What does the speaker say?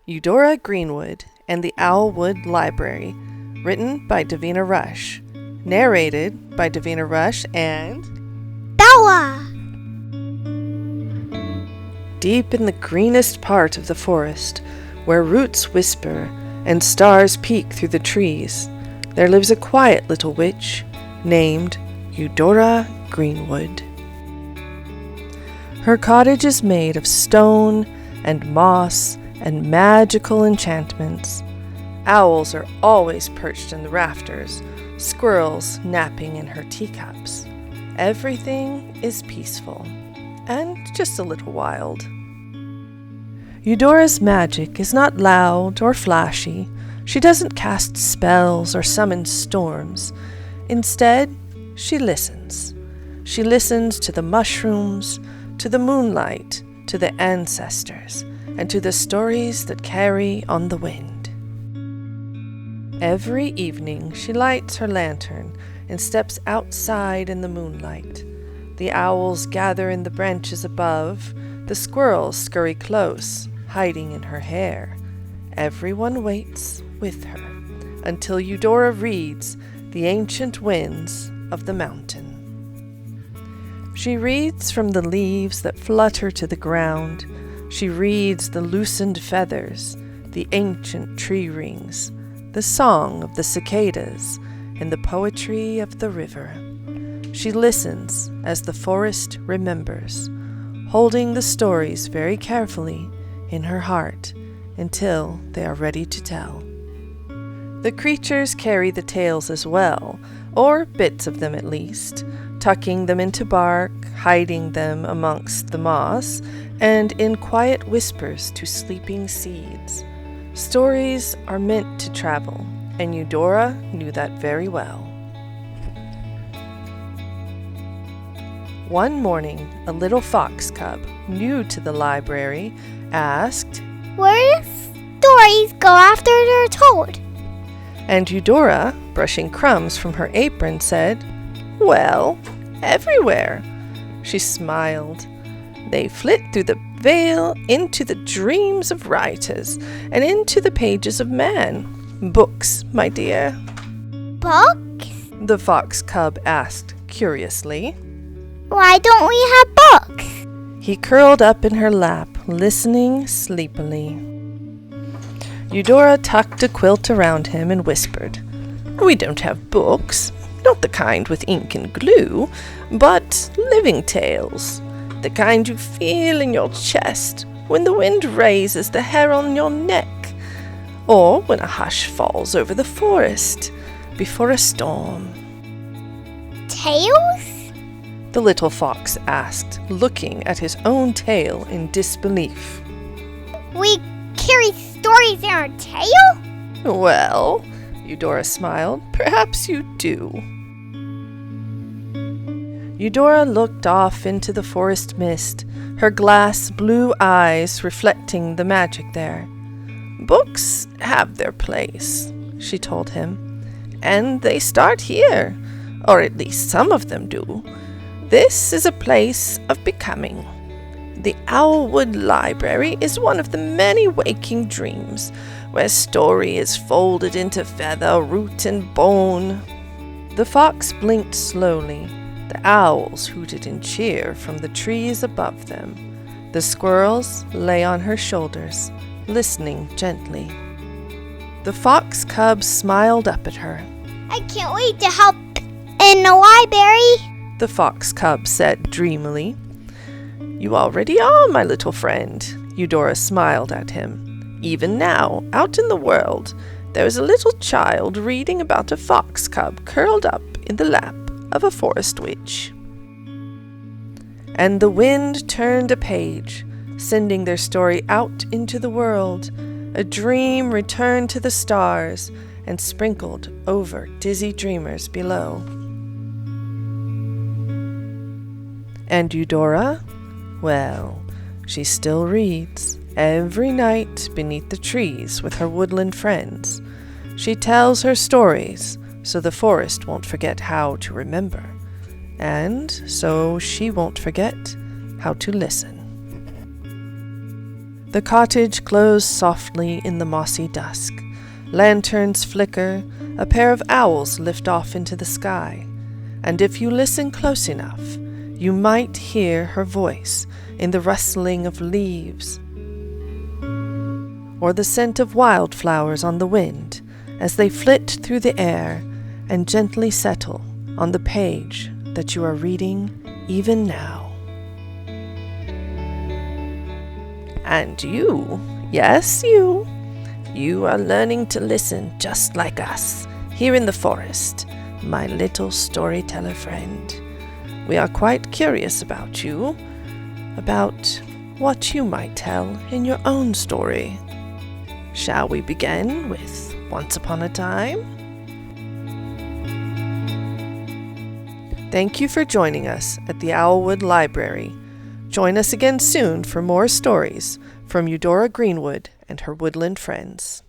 Eudora Greenwood and the OwlWood Library, written by Davina Rush, narrated by Davina Rush and Bella. Deep in the greenest part of the forest, where roots whisper and stars peek through the trees, there lives a quiet little witch named Eudora Greenwood. Her cottage is made of stone and moss and magical enchantments. Owls are always perched in the rafters, squirrels napping in her teacups. Everything is peaceful and just a little wild. Eudora's magic is not loud or flashy. She doesn't cast spells or summon storms. Instead, she listens. She listens to the mushrooms, to the moonlight, to the ancestors, and to the stories that carry on the wind. Every evening she lights her lantern and steps outside in the moonlight. The owls gather in the branches above, the squirrels scurry close, hiding in her hair. Everyone waits with her until Eudora reads the ancient winds of the mountain. She reads from the leaves that flutter to the ground. She reads the loosened feathers, the ancient tree rings, the song of the cicadas, and the poetry of the river. She listens as the forest remembers, holding the stories very carefully in her heart until they are ready to tell. The creatures carry the tales as well, or bits of them at least, tucking them into bark, hiding them amongst the moss, and in quiet whispers to sleeping seeds. Stories are meant to travel, and Eudora knew that very well. One morning, a little fox cub, new to the library, asked, "Where do stories go after they're told?" And Eudora, brushing crumbs from her apron, said, "Well, everywhere." She smiled. "They flit through the veil into the dreams of writers and into the pages of man. Books, my dear." Books? The fox cub asked curiously. Why don't we have books? He curled up in her lap, listening sleepily. Eudora tucked a quilt around him and whispered, "We don't have books, not the kind with ink and glue, but living tales, the kind you feel in your chest when the wind raises the hair on your neck, or when a hush falls over the forest before a storm." Tales? The little fox asked, looking at his own tail in disbelief. We carry stories in our tail? "Well," Eudora smiled, "perhaps you do." Eudora looked off into the forest mist, her glass blue eyes reflecting the magic there. "Books have their place," she told him, "and they start here, or at least some of them do. This is a place of becoming. The OwlWood Library is one of the many waking dreams, where story is folded into feather, root, and bone." The fox blinked slowly. The owls hooted in cheer from the trees above them. The squirrels lay on her shoulders, listening gently. The fox cub smiled up at her. "I can't wait to help in the library," the fox cub said dreamily. "You already are, my little friend," Eudora smiled at him. "Even now, out in the world, there is a little child reading about a fox cub curled up in the lap of a forest witch." And the wind turned a page, sending their story out into the world. A dream returned to the stars and sprinkled over dizzy dreamers below. And Eudora? Well, she still reads every night beneath the trees with her woodland friends. She tells her stories so the forest won't forget how to remember, and so she won't forget how to listen. The cottage glows softly in the mossy dusk. Lanterns flicker, a pair of owls lift off into the sky, and if you listen close enough, you might hear her voice in the rustling of leaves or the scent of wildflowers on the wind as they flit through the air and gently settle on the page that you are reading even now. And you, yes you are learning to listen just like us, here in the forest, my little storyteller friend. We are quite curious about you, about what you might tell in your own story. Shall we begin with Once Upon a Time? Thank you for joining us at the OwlWood Library. Join us again soon for more stories from Eudora Greenwood and her woodland friends.